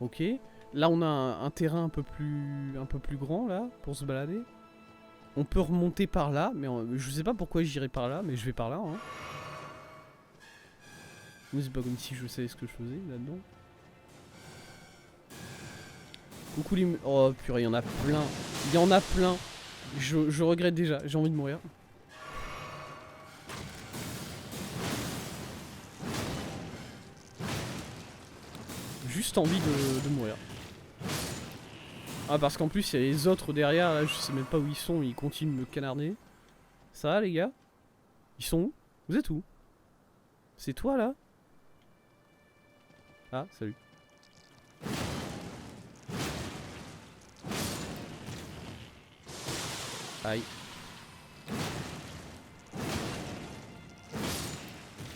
Ok. Là on a un terrain un peu plus grand là pour se balader. On peut remonter par là, mais je sais pas pourquoi j'irai par là, mais je vais par là. Hein. Mais c'est pas comme si je savais ce que je faisais là-dedans. Coucou les... Oh purée, il y en a plein. Il y en a plein. Je regrette déjà, j'ai envie de mourir. Juste envie de mourir. Ah parce qu'en plus il y a les autres derrière, là je sais même pas où ils sont, ils continuent de me canarder. Ça va les gars? Ils sont où? Vous êtes où? C'est toi là? Ah, salut. Aïe.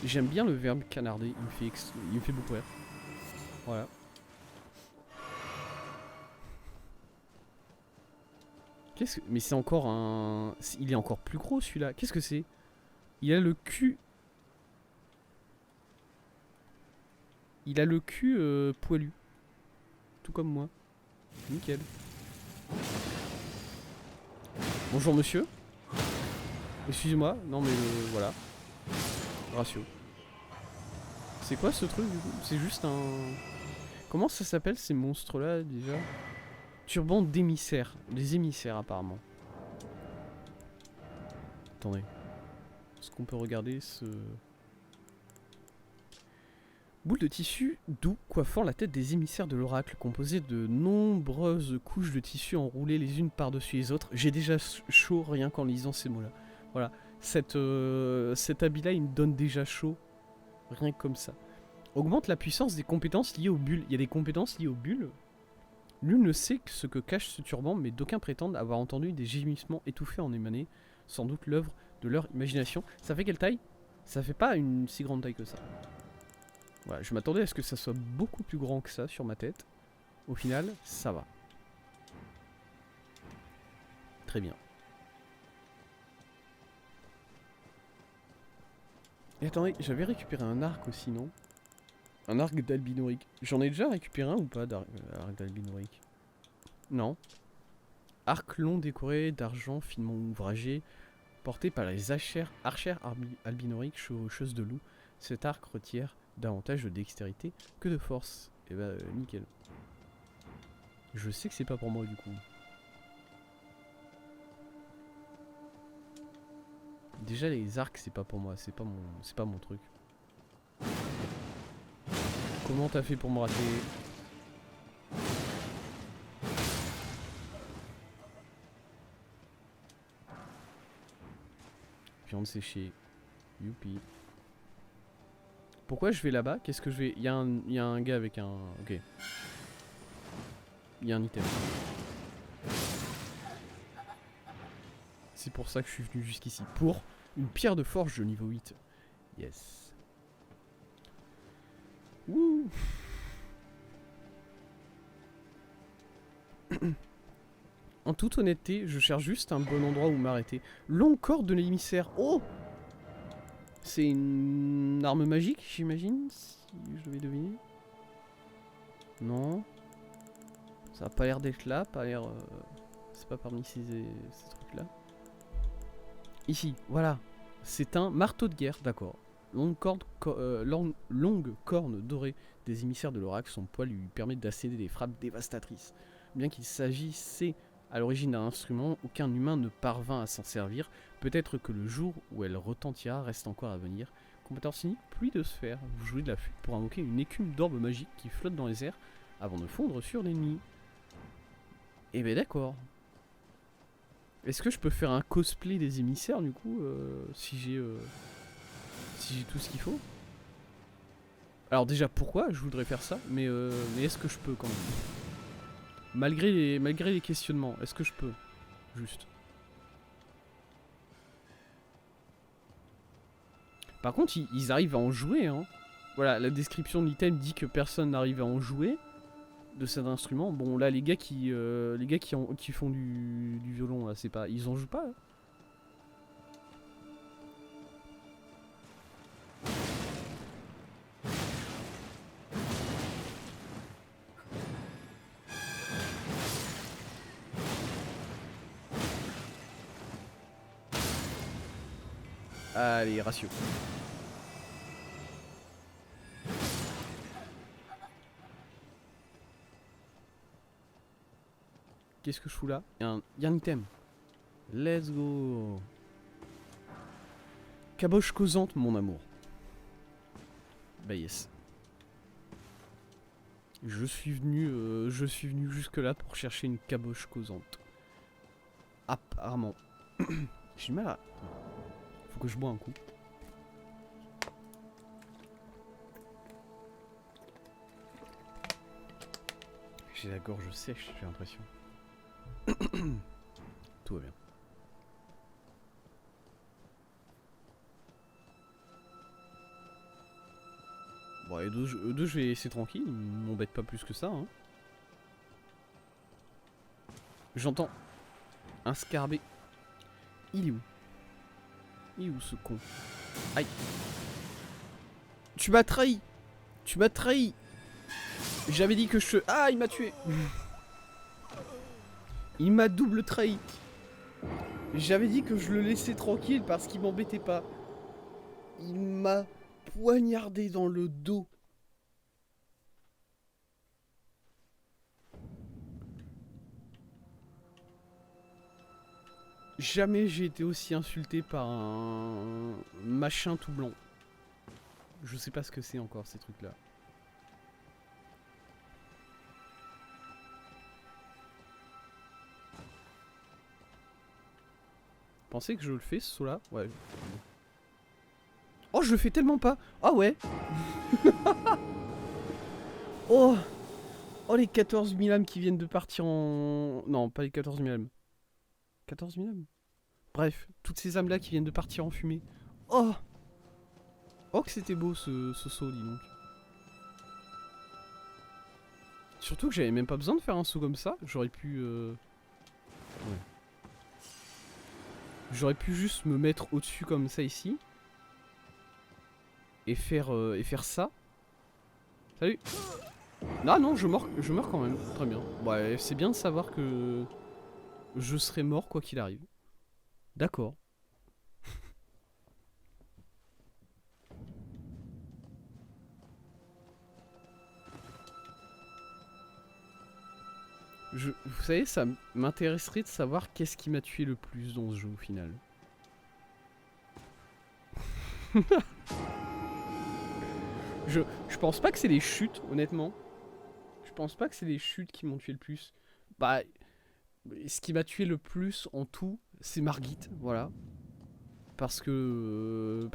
J'aime bien le verbe canarder, il me fait beaucoup rire. Voilà. Qu'est-ce que... Mais c'est encore un... Il est encore plus gros celui-là. Qu'est-ce que c'est? Il a le cul... Il a le cul poilu. Tout comme moi. Nickel. Bonjour monsieur. Excusez-moi. Non mais voilà. Ratio. C'est quoi ce truc du coup? C'est juste un... Comment ça s'appelle ces monstres là déjà? Turban d'émissaires. Des émissaires apparemment. Attendez. Est-ce qu'on peut regarder ce... Boule de tissu doux coiffant la tête des émissaires de l'oracle, composée de nombreuses couches de tissu enroulées les unes par-dessus les autres. J'ai déjà chaud rien qu'en lisant ces mots-là. Voilà. Cet habit-là, il me donne déjà chaud. Rien que comme ça. Augmente la puissance des compétences liées aux bulles. Il y a des compétences liées aux bulles. Nul ne sait ce que cache ce turban, mais d'aucuns prétendent avoir entendu des gémissements étouffés en émaner. Sans doute l'œuvre de leur imagination. Ça fait quelle taille? Ça fait pas une si grande taille que ça. Voilà, je m'attendais à ce que ça soit beaucoup plus grand que ça sur ma tête. Au final, ça va. Très bien. Et attendez, j'avais récupéré un arc aussi, non? Un arc d'Albinoïque. J'en ai déjà récupéré un ou pas d'arc d'Albinoïque? Non. Arc long décoré d'argent finement ouvragé, porté par les archères albinoriques chevaucheuses de loup. Cet arc retire davantage de dextérité que de force. Et bah nickel. Je sais que c'est pas pour moi du coup. Déjà les arcs c'est pas pour moi, c'est pas mon truc. Comment t'as fait pour me rater? Viande séchée. Youpi. Pourquoi je vais là-bas? Qu'est-ce que je vais... Il y a un gars avec un... Ok. Il y a un item. C'est pour ça que je suis venu jusqu'ici. Pour une pierre de forge de niveau 8. Yes. Wouh. En toute honnêteté, je cherche juste un bon endroit où m'arrêter. Longue corde de l'émissaire. Oh! C'est une arme magique, j'imagine, si je devais deviner. Non. Ça a pas l'air d'être là, pas l'air... C'est pas parmi ces trucs-là. Ici, voilà. C'est un marteau de guerre, d'accord. Longue corne dorée des émissaires de l'oracle, son poids lui permet d'asséner des frappes dévastatrices. Bien qu'il s'agissait à l'origine d'un instrument, aucun humain ne parvint à s'en servir. Peut-être que le jour où elle retentira reste encore à venir. Compétence unique, pluie de sphères. Vous jouez de la flûte pour invoquer une écume d'orbe magique qui flotte dans les airs avant de fondre sur l'ennemi. Eh ben d'accord. Est-ce que je peux faire un cosplay des émissaires du coup si j'ai tout ce qu'il faut? Alors déjà pourquoi je voudrais faire ça, mais est-ce que je peux quand même? Malgré les questionnements, est-ce que je peux? Juste. Par contre, ils arrivent à en jouer, hein. Voilà, la description de l'item dit que personne n'arrive à en jouer de cet instrument. Bon, là, les gars qui font du violon, là, c'est pas... Ils en jouent pas, là. Allez, ratio. Qu'est-ce que je fous là? Il y a un item. Let's go. Caboche causante, mon amour. Bah yes. Je suis venu jusque là pour chercher une caboche causante. Apparemment. J'ai du mal à... Faut que je bois un coup. J'ai la gorge sèche, j'ai l'impression. Tout va bien. Bon, eux deux, je vais laisser tranquille, ils m'embêtent pas plus que ça. Hein. J'entends un scarbé. Il est où? Il est où ce con? Aïe. Tu m'as trahi. Tu m'as trahi. J'avais dit que je... Ah, il m'a tué. Il m'a double trahi. J'avais dit que je le laissais tranquille parce qu'il m'embêtait pas. Il m'a poignardé dans le dos. Jamais j'ai été aussi insulté par un machin tout blanc. Je sais pas ce que c'est encore ces trucs là. Pensez que je le fais ce saut là? Ouais. Oh, je le fais tellement pas. Ah ouais. Oh. Oh, les 14 000 âmes qui viennent de partir en... Non, pas les 14 000 âmes. 14 000 âmes. Bref, toutes ces âmes là qui viennent de partir en fumée. Oh. Oh que c'était beau ce saut, dis donc. Surtout que j'avais même pas besoin de faire un saut comme ça. J'aurais pu... Ouais. J'aurais pu juste me mettre au-dessus comme ça ici. Et faire ça. Salut. Ah non, je meurs quand même. Très bien. Ouais, c'est bien de savoir que je serai mort quoi qu'il arrive. D'accord. Vous savez, ça m'intéresserait de savoir qu'est-ce qui m'a tué le plus dans ce jeu au final. Je pense pas que c'est les chutes, honnêtement. Je pense pas que c'est les chutes qui m'ont tué le plus. Bah, ce qui m'a tué le plus en tout, c'est Margit, voilà. Parce qu'il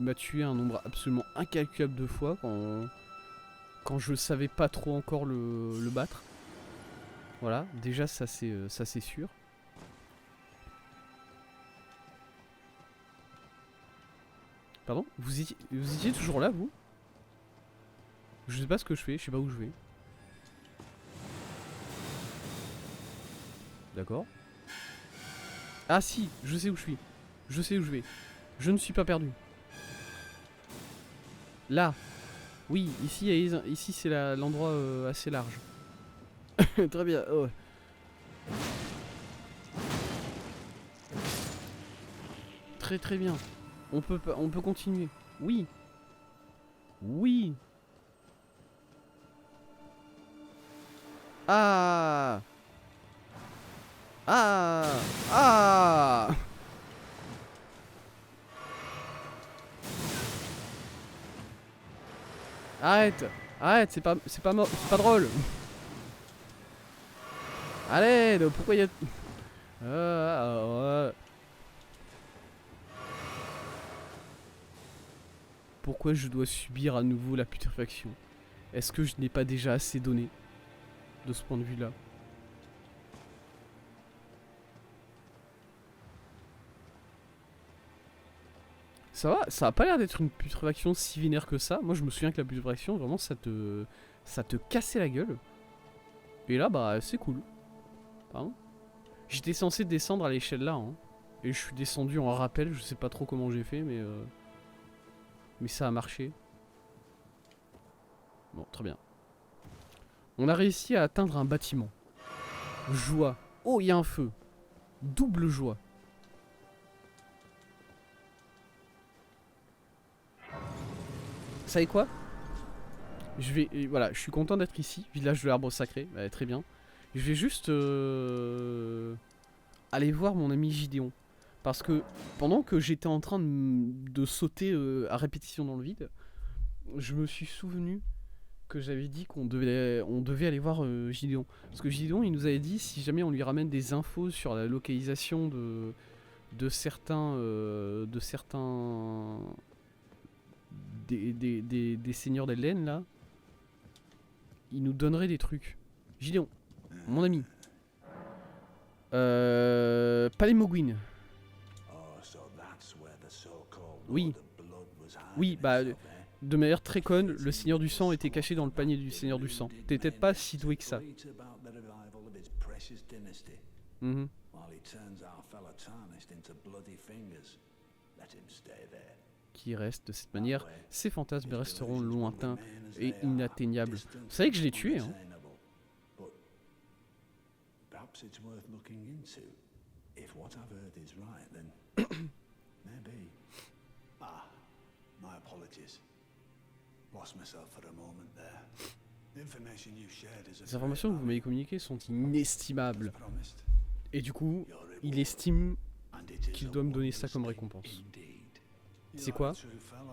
m'a tué un nombre absolument incalculable de fois quand je savais pas trop encore le battre. Voilà, déjà ça c'est sûr. Pardon, vous étiez toujours là, vous? Je sais pas ce que je fais, je sais pas où je vais. D'accord. Ah si, je sais où je suis. Je sais où je vais. Je ne suis pas perdu. Là. Oui, ici c'est l'endroit assez large. Très bien. Oh. Très très bien. On peut continuer. Oui. Oui. Ah. Ah. Ah. Arrête. Arrête, c'est pas drôle. Allez, pourquoi il y a... Pourquoi je dois subir à nouveau la putréfaction? Est-ce que je n'ai pas déjà assez donné de ce point de vue-là? Ça a pas l'air d'être une putréfaction si vénère que ça. Moi je me souviens que la putréfaction, vraiment ça te cassait la gueule. Et là bah c'est cool. Pardon. J'étais censé descendre à l'échelle là. Hein. Et je suis descendu en rappel, je sais pas trop comment j'ai fait mais ça a marché. Bon, très bien. On a réussi à atteindre un bâtiment. Joie. Oh, il y a un feu. Double joie. Vous savez quoi? Voilà, je suis content d'être ici. Village de l'arbre sacré. Très bien. Je vais juste aller voir mon ami Gideon. Parce que pendant que j'étais en train de sauter à répétition dans le vide, je me suis souvenu que j'avais dit qu'on devait aller voir Gideon. Parce que Gideon, il nous avait dit si jamais on lui ramène des infos sur la localisation de certains des seigneurs d'Elden là, ils nous donneraient des trucs. Gideon, mon ami. Palais Mogwin. Oui. Oui, bah, de manière très conne, le Seigneur du Sang était caché dans le panier du Seigneur du Sang. T'es peut-être pas si doué que ça. Mhm. Qui reste de cette manière, ces fantasmes resteront lointains et inatteignables. Vous savez que je l'ai tué, hein. Les informations que vous m'avez communiquées sont inestimables. Et du coup, il estime qu'il doit me donner ça comme récompense. C'est quoi?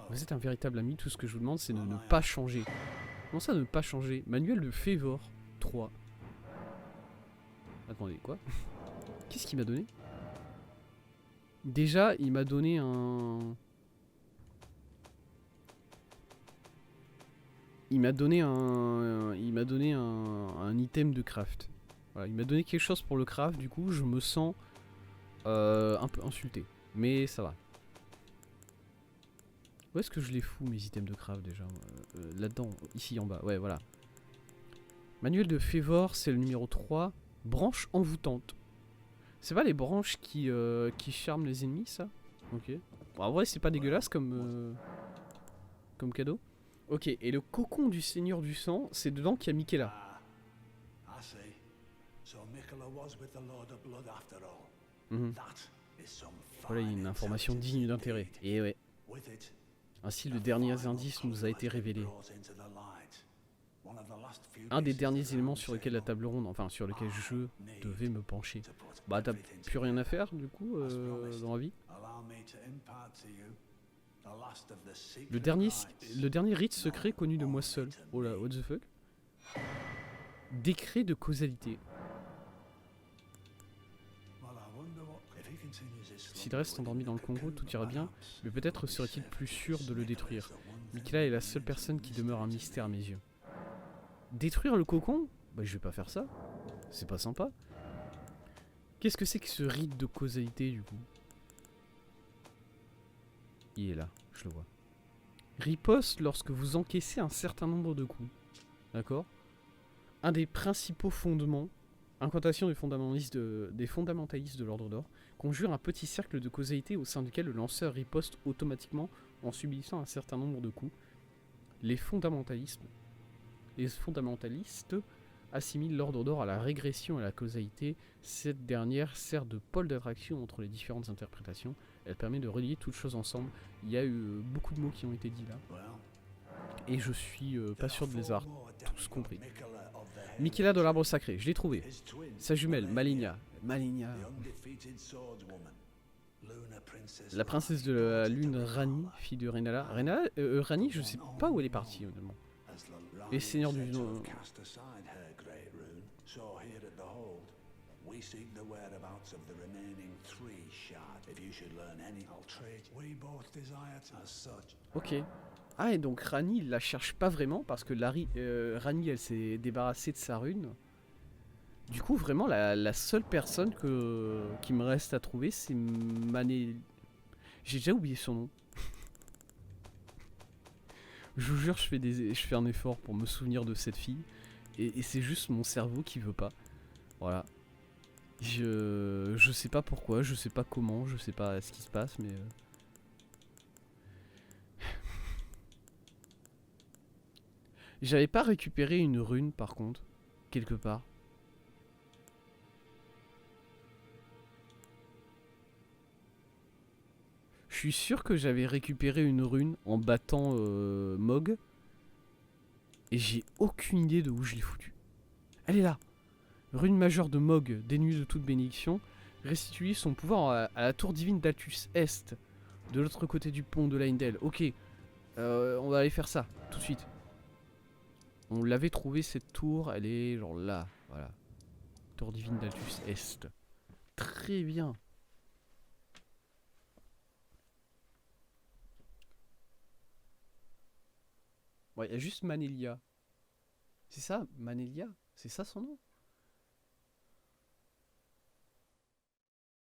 Vous êtes un véritable ami, tout ce que je vous demande c'est de ne pas changer. Comment ça ne pas changer? Manuel de Févor 3. Attendez, quoi? Qu'est-ce qu'il m'a donné? Déjà, il m'a donné un... Il m'a donné un item de craft. Voilà, il m'a donné quelque chose pour le craft, du coup je me sens un peu insulté. Mais ça va. Où est-ce que je les fous mes items de craft déjà? Là-dedans, ici en bas, ouais voilà. Manuel de Févor, c'est le numéro 3. Branche envoûtante. C'est pas les branches qui charment les ennemis ça? Ok. Bon, en vrai c'est pas dégueulasse comme cadeau. Ok, et le cocon du Seigneur du Sang, c'est dedans qu'il y a Miquella. Mhm. Voilà, il y a une information digne d'intérêt. Et ouais. Ainsi, le dernier indice nous a été révélé. Un des derniers éléments sur lesquels la table ronde, enfin sur lequel je devais me pencher. Bah t'as plus rien à faire du coup dans la vie. Le dernier rite secret connu de moi seul. Oh là, what the fuck? Décret de causalité. S'il reste endormi dans le Congo, tout ira bien, mais peut-être serait-il plus sûr de le détruire. Miquella est la seule personne qui demeure un mystère à mes yeux. Détruire le cocon? Bah je vais pas faire ça. C'est pas sympa. Qu'est-ce que c'est que ce rite de causalité du coup? Il est là, je le vois. Riposte lorsque vous encaissez un certain nombre de coups. D'accord? Un des principaux fondements, incantation des fondamentalistes de l'Ordre d'Or, conjure un petit cercle de causalité au sein duquel le lanceur riposte automatiquement en subissant un certain nombre de coups. Les fondamentalistes assimilent l'Ordre d'Or à la régression et à la causalité. Cette dernière sert de pôle d'attraction entre les différentes interprétations. Elle permet de relier toutes choses ensemble. Il y a eu beaucoup de mots qui ont été dits là. Et je suis pas sûr de les avoir tous compris. Miquella de l'arbre sacré, je l'ai trouvé. Sa jumelle, Malenia. Malenia. La princesse de la lune, Rani, fille de Renala. Rani, je sais pas où elle est partie honnêtement. Et seigneur du... Ok. Ah, et donc Rani, il la cherche pas vraiment parce que Rani, elle s'est débarrassée de sa rune. Du coup, vraiment, la seule personne qui me reste à trouver, c'est Mané... J'ai déjà oublié son nom. Je vous jure, je fais un effort pour me souvenir de cette fille. Et c'est juste mon cerveau qui veut pas. Voilà. Je sais pas pourquoi, je sais pas comment, je sais pas ce qui se passe, mais... J'avais pas récupéré une rune, par contre, quelque part. Je suis sûr que j'avais récupéré une rune en battant Mog. Et j'ai aucune idée de où je l'ai foutue. Elle est là. Rune majeure de Mog, dénuée de toute bénédiction. Restituer son pouvoir à la tour divine d'Altus Est. De l'autre côté du pont de Leyndell. Ok. On va aller faire ça, tout de suite. On l'avait trouvé cette tour, elle est genre là, voilà. Tour divine d'Altus Est. Très bien. Ouais, il y a juste Manelia. C'est ça, Manelia? C'est ça son nom?